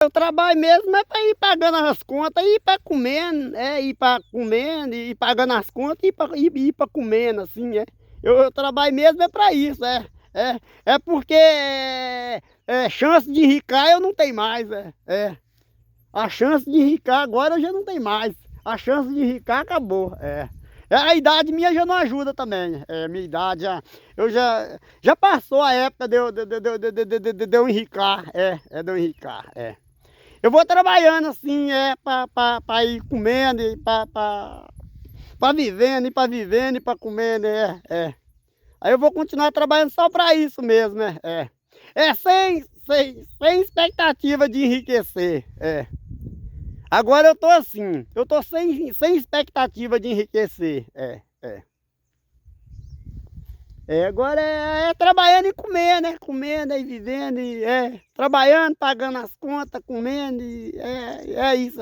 Eu trabalho mesmo é para ir pagando as contas, ir para comendo, ir para comendo, ir pagando as contas e ir para comendo, assim, é. Eu trabalho mesmo é para isso, é porque chance de enricar eu não tenho mais, A chance de enricar agora eu já não tenho mais. A chance de enricar acabou, A idade minha já não ajuda também, minha idade já passou a época de eu enricar, de eu enricar, Eu vou trabalhando assim, para ir comendo, e para vivendo, e para vivendo, e para comendo, Aí eu vou continuar trabalhando só para isso mesmo, sem expectativa de enriquecer, Agora eu tô assim, eu tô sem expectativa de enriquecer, agora é trabalhando e comendo, comendo e vivendo, trabalhando, pagando as contas, comendo, é isso,